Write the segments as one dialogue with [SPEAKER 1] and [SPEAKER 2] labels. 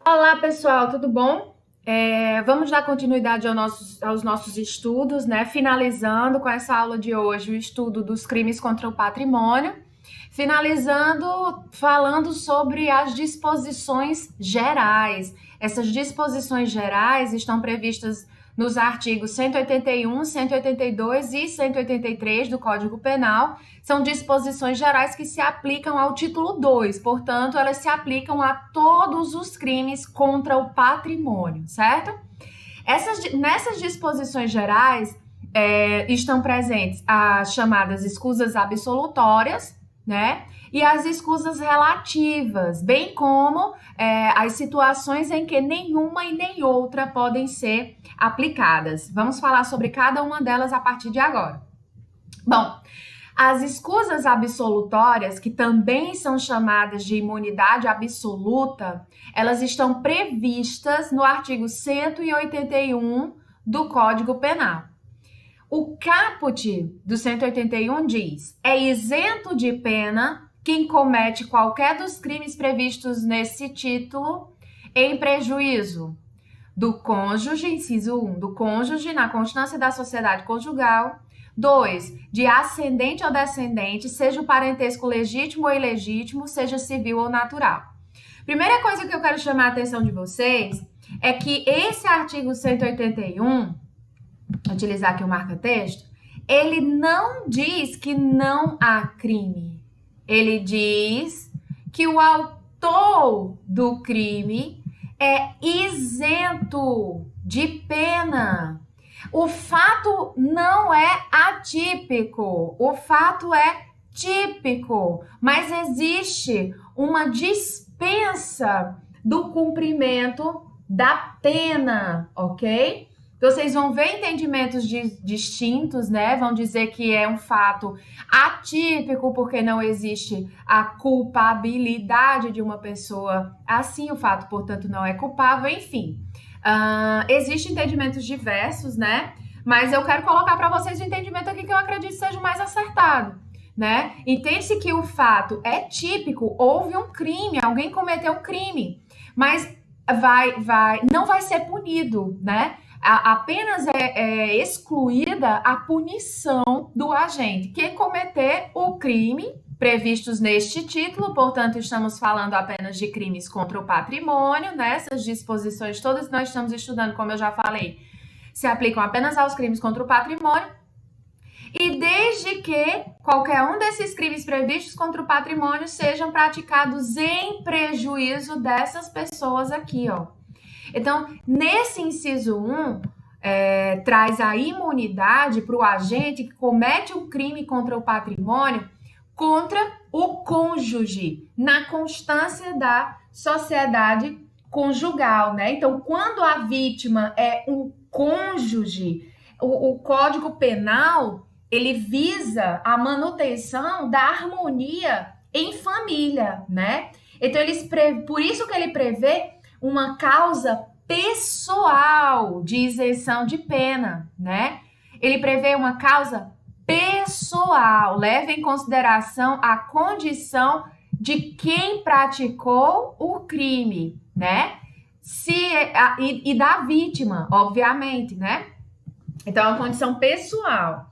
[SPEAKER 1] Olá, pessoal, tudo bom? Vamos dar continuidade aos nossos estudos, né? Finalizando com essa aula de hoje o estudo dos crimes contra o patrimônio. Finalizando falando sobre as disposições gerais. Essas disposições gerais estão previstas nos artigos 181, 182 e 183 do Código Penal. São disposições gerais que se aplicam ao título 2, portanto, elas se aplicam a todos os crimes contra o patrimônio, certo? Nessas disposições gerais estão presentes as chamadas escusas absolutórias, né? E as escusas relativas, bem como as situações em que nenhuma e nem outra podem ser aplicadas. Vamos falar sobre cada uma delas a partir de agora. Bom, as escusas absolutórias, que também são chamadas de imunidade absoluta, elas estão previstas no artigo 181 do Código Penal. O caput do 181 diz: é isento de pena quem comete qualquer dos crimes previstos nesse título em prejuízo do cônjuge, inciso 1, do cônjuge na constância da sociedade conjugal. 2, de ascendente ou descendente, seja o parentesco legítimo ou ilegítimo, seja civil ou natural. Primeira coisa que eu quero chamar a atenção de vocês é que esse artigo 181, vou utilizar aqui o marca-texto, ele não diz que não há crime. Ele diz que o autor do crime é isento de pena. O fato não é atípico, o fato é típico, mas existe uma dispensa do cumprimento da pena, ok? Vocês vão ver entendimentos distintos, né? Vão dizer que é um fato atípico porque não existe a culpabilidade de uma pessoa. Assim, o fato, portanto, não é culpável. Enfim, existem entendimentos diversos, né? Mas eu quero colocar para vocês o entendimento aqui que eu acredito seja o mais acertado, né? Entende-se que o fato é típico, houve um crime, alguém cometeu um crime, mas não vai ser punido, né? Apenas é excluída a punição do agente que cometer o crime previstos neste título, portanto, estamos falando apenas de crimes contra o patrimônio, né? Essas disposições todas que nós estamos estudando, como eu já falei, se aplicam apenas aos crimes contra o patrimônio, e desde que qualquer um desses crimes previstos contra o patrimônio sejam praticados em prejuízo dessas pessoas aqui, ó. Então, nesse inciso 1, traz a imunidade para o agente que comete um crime contra o patrimônio contra o cônjuge, na constância da sociedade conjugal, né? Então, quando a vítima é um cônjuge, o Código Penal, ele visa a manutenção da harmonia em família, né? Então, por isso que ele prevê uma causa pessoal de isenção de pena, né? Ele prevê uma causa pessoal, leva em consideração a condição de quem praticou o crime, né? E da vítima, obviamente, né? Então, é uma condição pessoal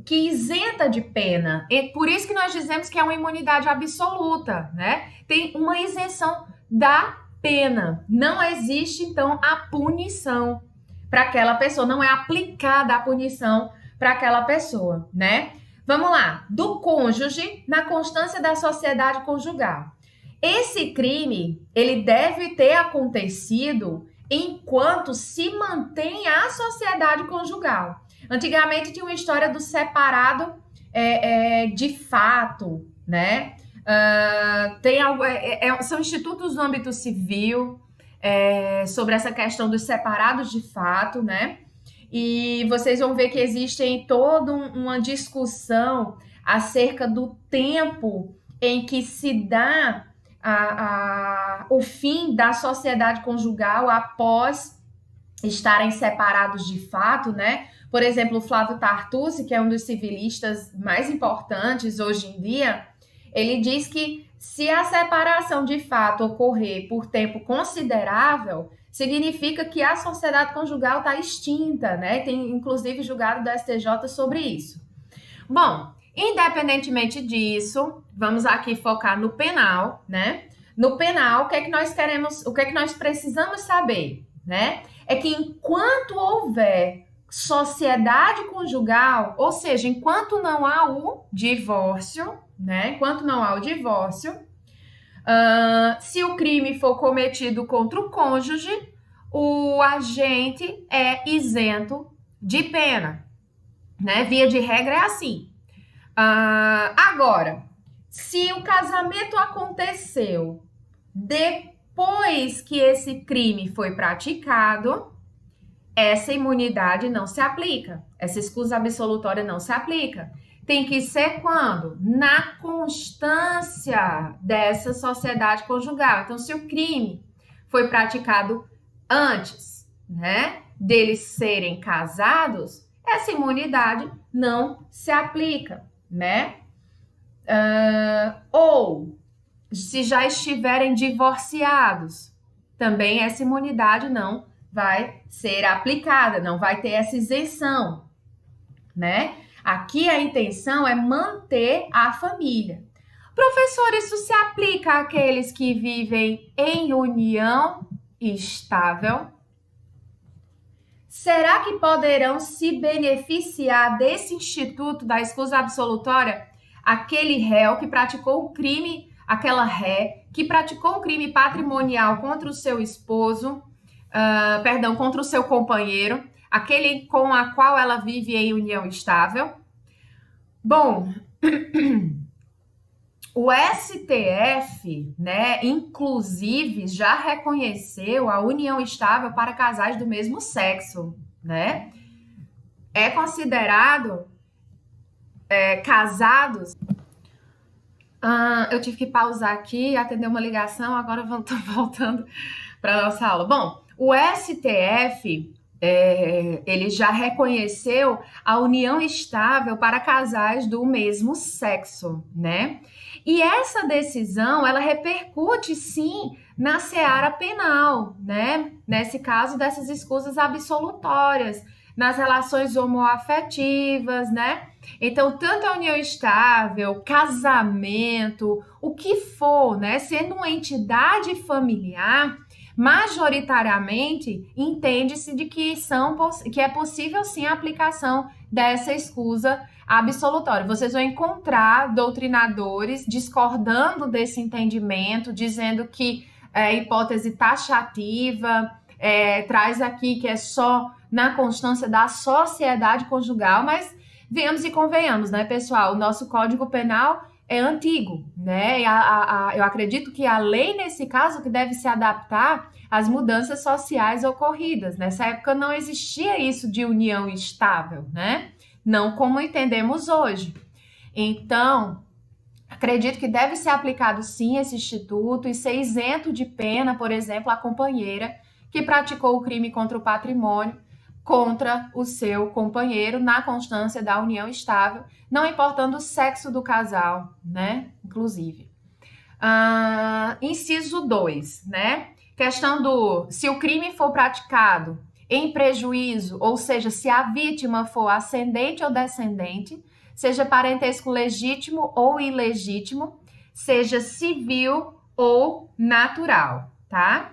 [SPEAKER 1] que isenta de pena. E por isso que nós dizemos que é uma imunidade absoluta, né? Tem uma isenção da pena. Não existe, então, a punição para aquela pessoa. Não é aplicada a punição para aquela pessoa, né? Vamos lá. Do cônjuge na constância da sociedade conjugal. Esse crime, ele deve ter acontecido enquanto se mantém a sociedade conjugal. Antigamente tinha uma história do separado de fato, né? São institutos no âmbito civil sobre essa questão dos separados de fato, né? E vocês vão ver que existe toda uma discussão acerca do tempo em que se dá o fim da sociedade conjugal após estarem separados de fato, né? Por exemplo, o Flávio Tartucci, que é um dos civilistas mais importantes hoje em dia, ele diz que Se a separação de fato ocorrer por tempo considerável, significa que a sociedade conjugal está extinta, né? Tem inclusive julgado do STJ sobre isso. Bom, independentemente disso, vamos aqui focar no penal, né? No penal, o que é que nós queremos, o que é que nós precisamos saber, né? É que enquanto houver sociedade conjugal, ou seja, enquanto não há o divórcio, né? Enquanto não há o divórcio, se o crime for cometido contra o cônjuge, o agente é isento de pena, né? Via de regra é assim. Agora, se o casamento aconteceu depois que esse crime foi praticado, essa imunidade não se aplica, essa escusa absolutória não se aplica. Tem que ser quando? Na constância dessa sociedade conjugal. Então, se o crime foi praticado antes, né, deles serem casados, essa imunidade não se aplica, né? Ou se já estiverem divorciados, também essa imunidade não vai ser aplicada, não vai ter essa isenção, né? Aqui a intenção é manter a família. Professor, isso se aplica àqueles que vivem em união estável? Será que poderão se beneficiar desse instituto da escusa absolutória aquele réu que praticou o crime, aquela ré que praticou um crime patrimonial contra o seu esposo, contra o seu companheiro, aquele com a qual ela vive em união estável? Bom, o STF, né, inclusive, já reconheceu a união estável para casais do mesmo sexo, né? É considerado casados. Eu tive que pausar aqui, atender uma ligação, agora estou voltando para a nossa aula. Bom, o STF, ele já reconheceu a união estável para casais do mesmo sexo, né? E essa decisão, ela repercute, sim, na seara penal, né? Nesse caso, dessas escusas absolutórias, nas relações homoafetivas, né? Então, tanto a união estável, casamento, o que for, né? Sendo uma entidade familiar, majoritariamente entende-se de que é possível sim a aplicação dessa escusa absolutória. Vocês vão encontrar doutrinadores discordando desse entendimento, dizendo que é hipótese taxativa, traz aqui que é só na constância da sociedade conjugal, mas venhamos e convenhamos, né, pessoal? O nosso Código Penal é antigo, né? Eu acredito que a lei, nesse caso, que deve se adaptar às mudanças sociais ocorridas. Nessa época não existia isso de união estável, né? Não como entendemos hoje. Então, acredito que deve ser aplicado sim esse instituto e ser isento de pena, por exemplo, a companheira que praticou o crime contra o patrimônio contra o seu companheiro na constância da união estável, não importando o sexo do casal, né? Inclusive. Inciso 2, né? Questão do se o crime for praticado em prejuízo, ou seja, se a vítima for ascendente ou descendente, seja parentesco legítimo ou ilegítimo, seja civil ou natural, tá?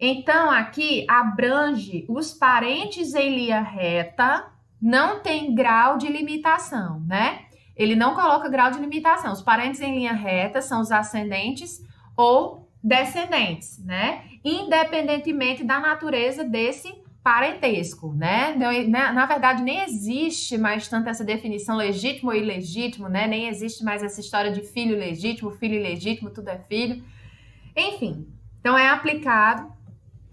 [SPEAKER 1] Então, aqui abrange os parentes em linha reta, não tem grau de limitação, né? Ele não coloca grau de limitação. Os parentes em linha reta são os ascendentes ou descendentes, né? Independentemente da natureza desse parentesco, né? Na verdade, nem existe mais tanto essa definição legítimo ou ilegítimo, né? Nem existe mais essa história de filho legítimo, filho ilegítimo, tudo é filho. Enfim, então é aplicado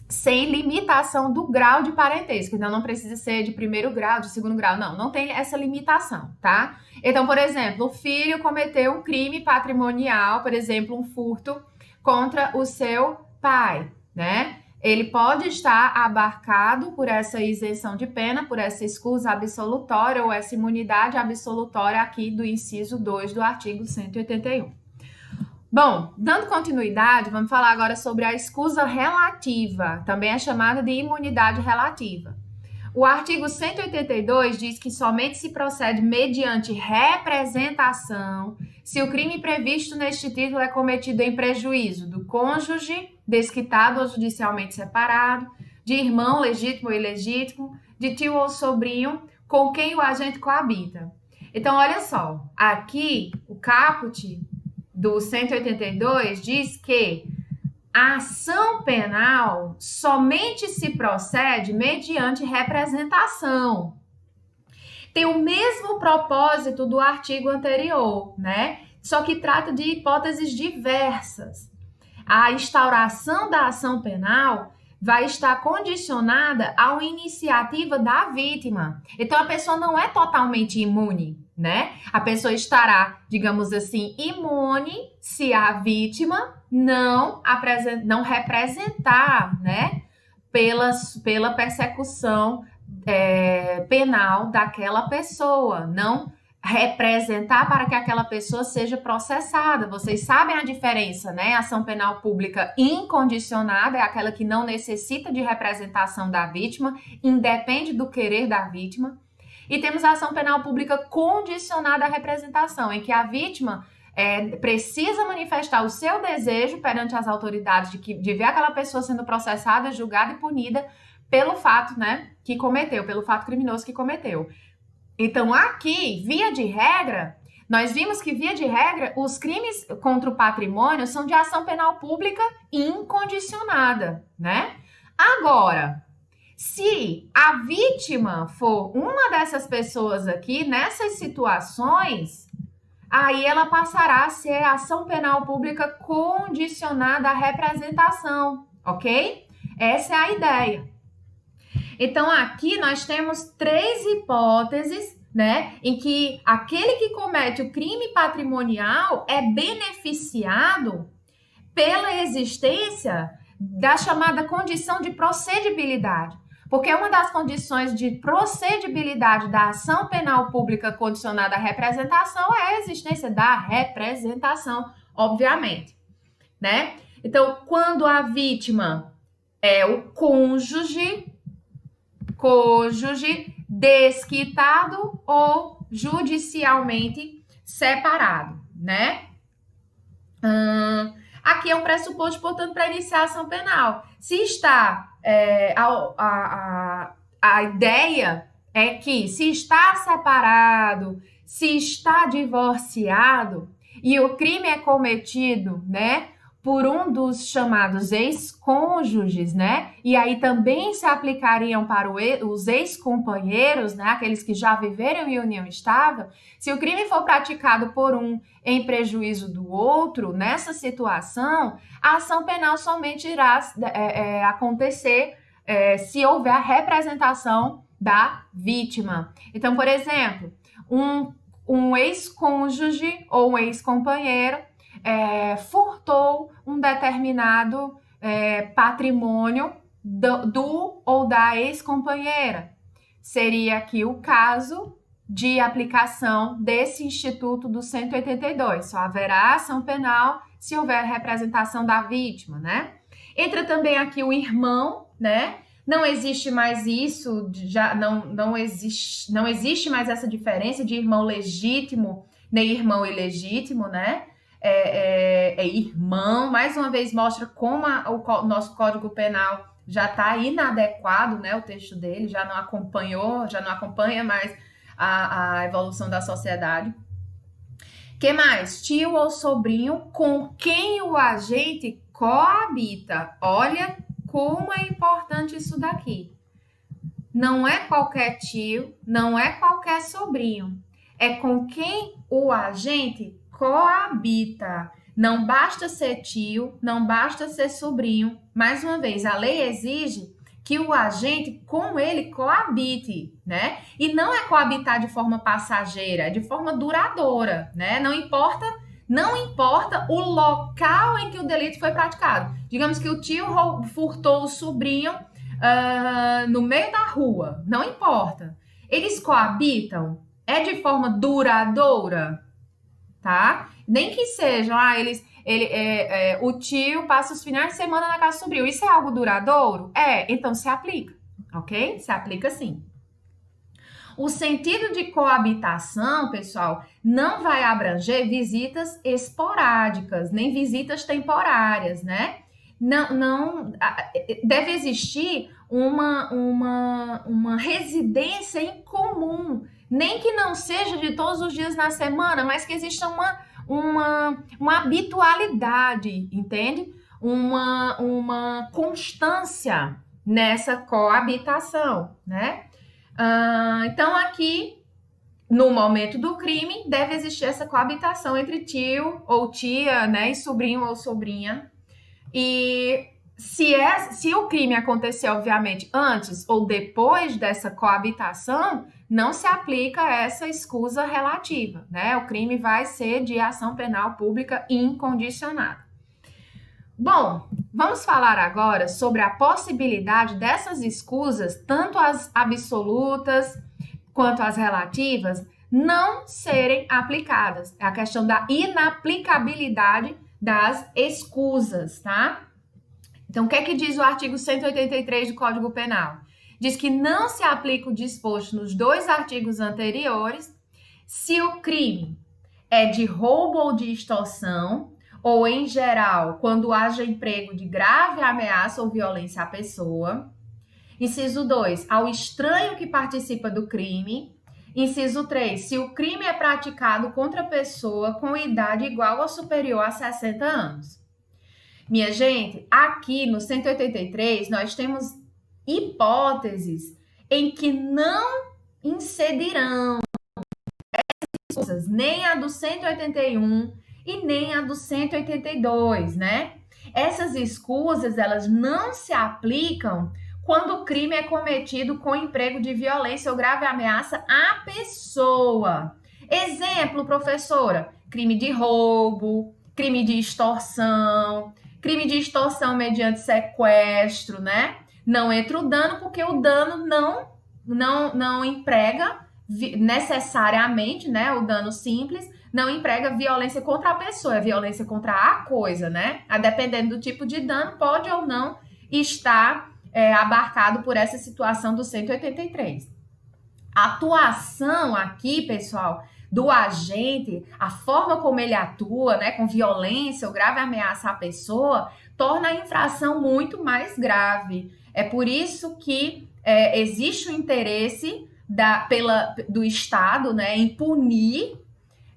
[SPEAKER 1] sem limitação do grau de parentesco. Então, não precisa ser de primeiro grau, de segundo grau. Não tem essa limitação, tá? Então, por exemplo, o filho cometeu um crime patrimonial, por exemplo, um furto contra o seu pai, né? Ele pode estar abarcado por essa isenção de pena, por essa escusa absolutória ou essa imunidade absolutória aqui do inciso 2 do artigo 181. Bom, dando continuidade, vamos falar agora sobre a escusa relativa, também é chamada de imunidade relativa. O artigo 182 diz que somente se procede mediante representação se o crime previsto neste título é cometido em prejuízo do cônjuge, desquitado ou judicialmente separado, de irmão legítimo ou ilegítimo, de tio ou sobrinho, com quem o agente coabita. Então, olha só, aqui o caput do 182 diz que a ação penal somente se procede mediante representação. Tem o mesmo propósito do artigo anterior, né? Só que trata de hipóteses diversas. A instauração da ação penal vai estar condicionada à iniciativa da vítima. Então, a pessoa não é totalmente imune, né? A pessoa estará, digamos assim, imune se a vítima não representar, né, pela persecução penal daquela pessoa, não representar para que aquela pessoa seja processada. Vocês sabem a diferença, né? A ação penal pública incondicionada é aquela que não necessita de representação da vítima, independe do querer da vítima. E temos a ação penal pública condicionada à representação, em que a vítima precisa manifestar o seu desejo perante as autoridades de ver aquela pessoa sendo processada, julgada e punida pelo fato, né, que cometeu, pelo fato criminoso que cometeu. Então, aqui, via de regra, nós vimos que, via de regra, os crimes contra o patrimônio são de ação penal pública incondicionada, né? Agora, se a vítima for uma dessas pessoas aqui, nessas situações, aí ela passará a ser ação penal pública condicionada à representação, ok? Essa é a ideia. Então, aqui nós temos 3 hipóteses, né, em que aquele que comete o crime patrimonial é beneficiado pela existência da chamada condição de procedibilidade. Porque uma das condições de procedibilidade da ação penal pública condicionada à representação é a existência da representação, obviamente, né? Então, quando a vítima é o cônjuge desquitado ou judicialmente separado, né? Aqui é um pressuposto, portanto, para iniciar a ação penal. Se está a ideia é que se está separado, se está divorciado e o crime é cometido, né, por um dos chamados ex-cônjuges, né? E aí também se aplicariam para os ex-companheiros, né? Aqueles que já viveram em união estável. Se o crime for praticado por um em prejuízo do outro, nessa situação, a ação penal somente irá acontecer se houver a representação da vítima. Então, por exemplo, um ex-cônjuge ou um ex-companheiro furtou um determinado patrimônio do ou da ex-companheira. Seria aqui o caso de aplicação desse instituto do 182. Só haverá ação penal se houver representação da vítima, né? Entra também aqui o irmão, né? Não existe mais isso, já não existe mais essa diferença de irmão legítimo nem irmão ilegítimo, né? Irmão, mais uma vez mostra como o nosso Código Penal já está inadequado, né? O texto dele já não acompanha mais a evolução da sociedade. Que mais? Tio ou sobrinho com quem o agente coabita. Olha como é importante isso daqui. Não é qualquer tio, não é qualquer sobrinho. É com quem o agente coabita. Não basta ser tio, não basta ser sobrinho. Mais uma vez, a lei exige que o agente com ele coabite, né? E não é coabitar de forma passageira, é de forma duradoura, né? Não importa o local em que o delito foi praticado. Digamos que o tio furtou o sobrinho no meio da rua, não importa. Eles coabitam? É de forma duradoura? Tá? Nem que sejam, o tio passa os finais de semana na casa do sobrinho. Isso é algo duradouro? Então se aplica, ok? Se aplica sim. O sentido de coabitação, pessoal, não vai abranger visitas esporádicas, nem visitas temporárias, né? Não deve existir uma residência em comum, nem que não seja de todos os dias na semana, mas que exista uma habitualidade, entende? Uma constância nessa coabitação, né? Então, aqui, no momento do crime, deve existir essa coabitação entre tio ou tia, né, e sobrinho ou sobrinha. E se o crime acontecer, obviamente, antes ou depois dessa coabitação, não se aplica essa escusa relativa, né? O crime vai ser de ação penal pública incondicionada. Bom, vamos falar agora sobre a possibilidade dessas escusas, tanto as absolutas quanto as relativas, não serem aplicadas. É a questão da inaplicabilidade das escusas, tá? Então, o que é que diz o artigo 183 do Código Penal? Diz que não se aplica o disposto nos dois artigos anteriores se o crime é de roubo ou de extorsão, ou, em geral, quando haja emprego de grave ameaça ou violência à pessoa. Inciso 2, ao estranho que participa do crime. Inciso 3, se o crime é praticado contra pessoa com idade igual ou superior a 60 anos. Minha gente, aqui no 183, nós temos hipóteses em que não incidirão nem a do 181 e nem a do 182, né? Essas escusas, elas não se aplicam quando o crime é cometido com emprego de violência ou grave ameaça à pessoa. Exemplo, professora, crime de roubo, crime de extorsão mediante sequestro, né? Não entra o dano porque o dano não emprega necessariamente, né? O dano simples não emprega violência contra a pessoa, é violência contra a coisa, né? A dependendo do tipo de dano, pode ou não estar abarcado por essa situação do 183. A atuação aqui, pessoal, do agente, a forma como ele atua, né, com violência ou grave ameaça à pessoa, torna a infração muito mais grave. É por isso que existe o interesse do Estado, né, em punir,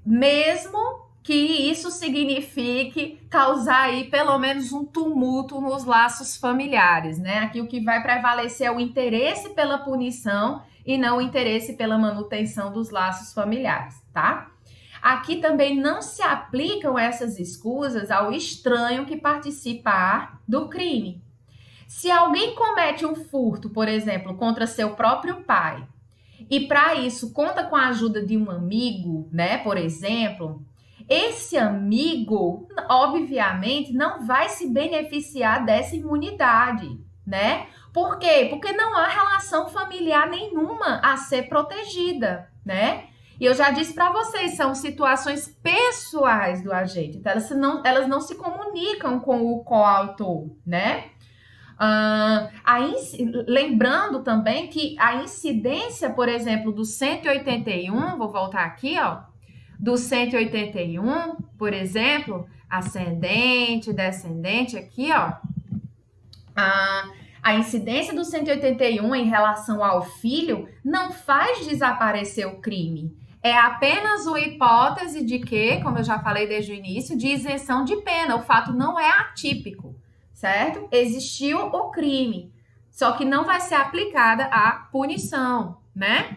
[SPEAKER 1] mesmo que isso signifique causar aí pelo menos um tumulto nos laços familiares, né? Aqui o que vai prevalecer é o interesse pela punição e não o interesse pela manutenção dos laços familiares, tá? Aqui também não se aplicam essas escusas ao estranho que participar do crime. Se alguém comete um furto, por exemplo, contra seu próprio pai, e para isso conta com a ajuda de um amigo, né, por exemplo, esse amigo, obviamente, não vai se beneficiar dessa imunidade, né? Por quê? Porque não há relação familiar nenhuma a ser protegida, né? E eu já disse para vocês, são situações pessoais do agente, então elas não se comunicam com o coautor, né? Lembrando também que a incidência, por exemplo, do 181, vou voltar aqui, ó, do 181, por exemplo, ascendente, descendente, aqui, ó, a incidência do 181 em relação ao filho não faz desaparecer o crime. É apenas uma hipótese de que, como eu já falei desde o início, de isenção de pena. O fato não é atípico, certo? Existiu o crime, só que não vai ser aplicada a punição, né?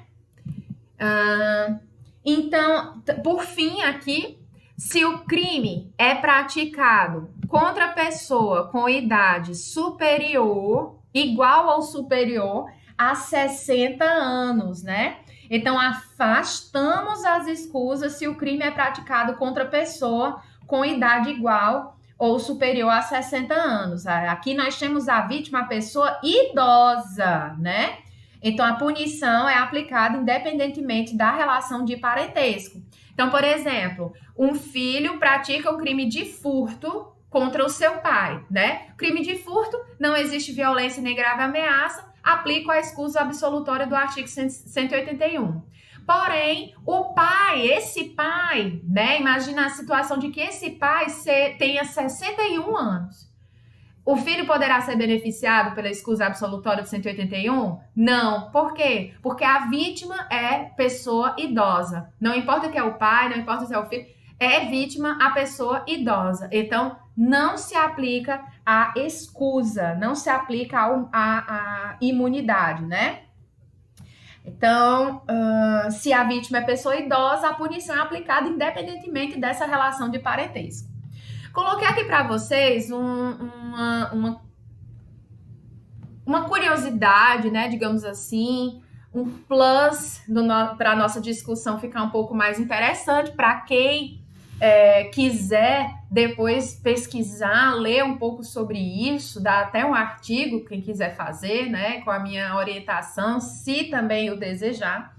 [SPEAKER 1] Então, por fim, aqui, se o crime é praticado contra pessoa com idade superior, igual ou superior a 60 anos, né? Então, afastamos as escusas se o crime é praticado contra pessoa com idade igual ou superior a 60 anos. Aqui nós temos a vítima, a pessoa idosa, né? Então, a punição é aplicada independentemente da relação de parentesco. Então, por exemplo, um filho pratica um crime de furto contra o seu pai, né? Crime de furto, não existe violência nem grave ameaça, aplica a escusa absolutória do artigo 181. Porém, o pai, esse pai, né? Imagina a situação de que esse pai tenha 61 anos. O filho poderá ser beneficiado pela escusa absolutória do 181? Não. Por quê? Porque a vítima é pessoa idosa. Não importa que é o pai, não importa se é o filho, é vítima a pessoa idosa. Então, não se aplica a escusa, não se aplica a imunidade, né? Então, se a vítima é pessoa idosa, a punição é aplicada independentemente dessa relação de parentesco. Coloquei aqui para vocês uma curiosidade, né, digamos assim, um plus para a nossa discussão ficar um pouco mais interessante para quem quiser depois pesquisar, ler um pouco sobre isso, dá até um artigo, quem quiser fazer, né, com a minha orientação, se também o desejar.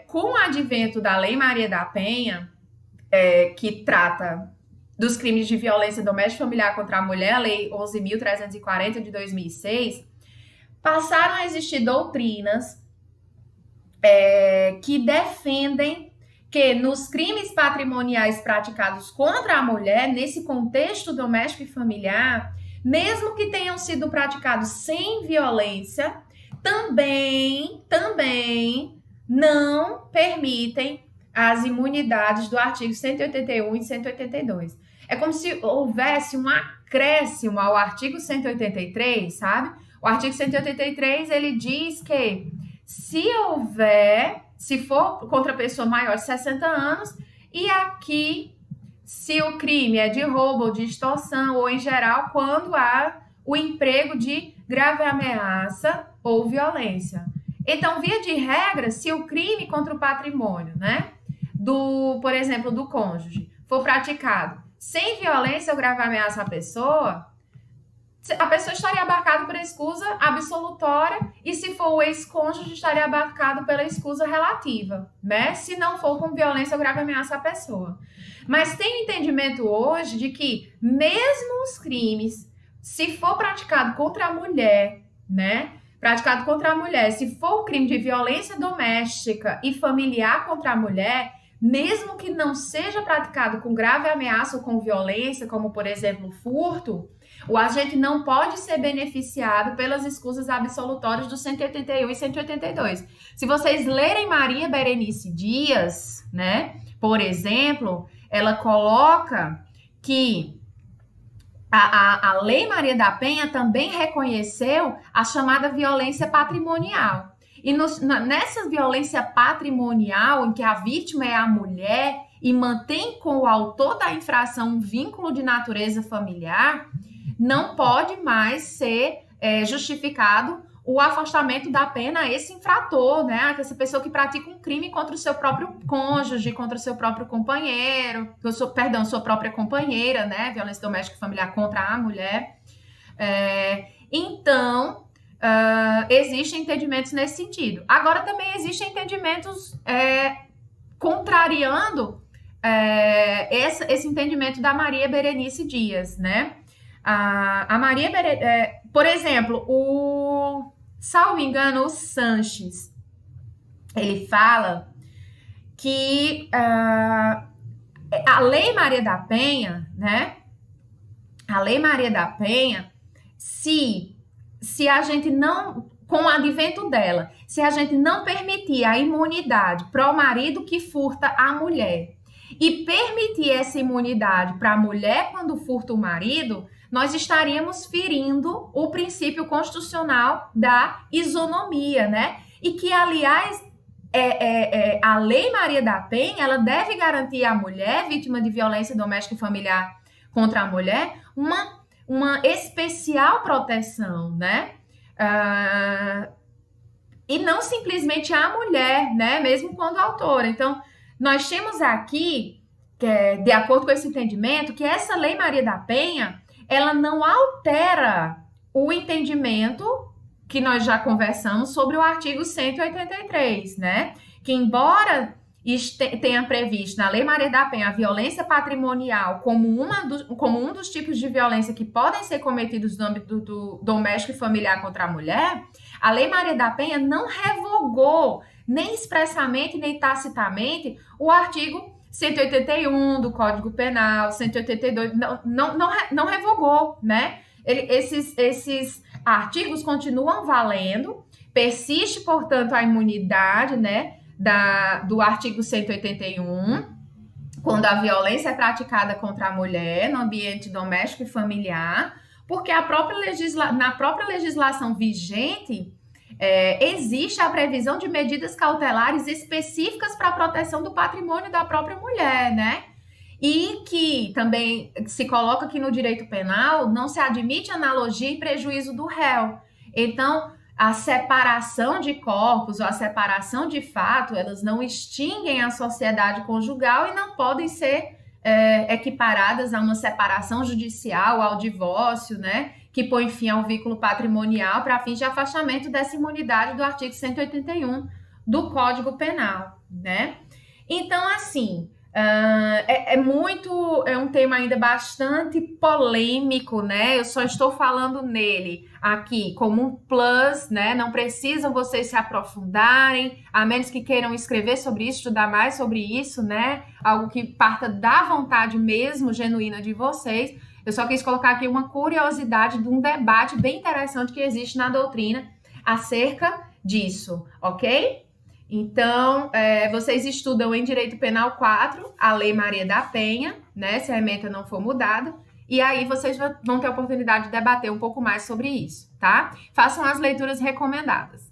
[SPEAKER 1] Com o advento da Lei Maria da Penha, que trata dos crimes de violência doméstica e familiar contra a mulher, a Lei 11.340 de 2006, passaram a existir doutrinas que defendem que nos crimes patrimoniais praticados contra a mulher, nesse contexto doméstico e familiar, mesmo que tenham sido praticados sem violência, também não permitem as imunidades do artigo 181 e 182. É como se houvesse um acréscimo ao artigo 183, sabe? O artigo 183, ele diz que se for contra pessoa maior de 60 anos, e aqui, se o crime é de roubo ou de extorsão, ou em geral, quando há o emprego de grave ameaça ou violência. Então, via de regra, se o crime contra o patrimônio, né, por exemplo, do cônjuge, for praticado sem violência ou grave ameaça à pessoa, a pessoa estaria abarcada pela escusa absolutória, e se for o ex-cônjuge, estaria abarcado pela escusa relativa, né? Se não for com violência ou grave ameaça à pessoa. Mas tem entendimento hoje de que, mesmo os crimes, se for praticado contra a mulher, né? Praticado contra a mulher, se for um crime de violência doméstica e familiar contra a mulher, mesmo que não seja praticado com grave ameaça ou com violência, como, por exemplo, furto, o agente não pode ser beneficiado pelas escusas absolutórias do 181 e 182. Se vocês lerem Maria Berenice Dias, né, por exemplo, ela coloca que a Lei Maria da Penha também reconheceu a chamada violência patrimonial. E nessa violência patrimonial, em que a vítima é a mulher e mantém com o autor da infração um vínculo de natureza familiar, não pode mais ser justificado o afastamento da pena a esse infrator, né? Essa pessoa que pratica um crime contra o seu próprio cônjuge, contra o seu próprio companheiro, sua própria companheira, né? Violência doméstica e familiar contra a mulher. Então, existem entendimentos nesse sentido. Agora, também existem entendimentos contrariando esse entendimento da Maria Berenice Dias, né? A Maria Berenice, por exemplo, salvo engano, o Sanches, ele fala que a Lei Maria da Penha, né? A Lei Maria da Penha, se a gente não, com o advento dela, se a gente não permitir a imunidade para o marido que furta a mulher e permitir essa imunidade para a mulher quando furta o marido, nós estaríamos ferindo o princípio constitucional da isonomia, né? E que, aliás, a Lei Maria da Penha, ela deve garantir à mulher vítima de violência doméstica e familiar contra a mulher uma especial proteção, né? E não simplesmente a mulher, né? Mesmo quando autora. Então, nós temos aqui, de acordo com esse entendimento, que essa Lei Maria da Penha, ela não altera o entendimento que nós já conversamos sobre o artigo 183, né? Que embora tenha previsto na Lei Maria da Penha a violência patrimonial como um dos tipos de violência que podem ser cometidos no âmbito do doméstico e familiar contra a mulher, a Lei Maria da Penha não revogou, nem expressamente, nem tacitamente, o artigo 181 do Código Penal, 182, não revogou, né? Esses artigos continuam valendo, persiste, portanto, a imunidade, né, do artigo 181, quando a violência é praticada contra a mulher no ambiente doméstico e familiar, porque na própria legislação vigente existe a previsão de medidas cautelares específicas para a proteção do patrimônio da própria mulher, né? E que também se coloca que no direito penal não se admite analogia e prejuízo do réu. Então, a separação de corpos ou a separação de fato, elas não extinguem a sociedade conjugal e não podem ser equiparadas a uma separação judicial, ao divórcio, né? Que põe fim ao vínculo patrimonial para fins de afastamento dessa imunidade do artigo 181 do Código Penal, né? Então, assim, é um tema ainda bastante polêmico, né? Eu só estou falando nele aqui como um plus, né? Não precisam vocês se aprofundarem, a menos que queiram escrever sobre isso, estudar mais sobre isso, né? Algo que parta da vontade mesmo genuína de vocês. Eu só quis colocar aqui uma curiosidade de um debate bem interessante que existe na doutrina acerca disso, ok? Então, vocês estudam em Direito Penal 4, a Lei Maria da Penha, né? Se a ementa não for mudada. E aí vocês vão ter a oportunidade de debater um pouco mais sobre isso, tá? Façam as leituras recomendadas.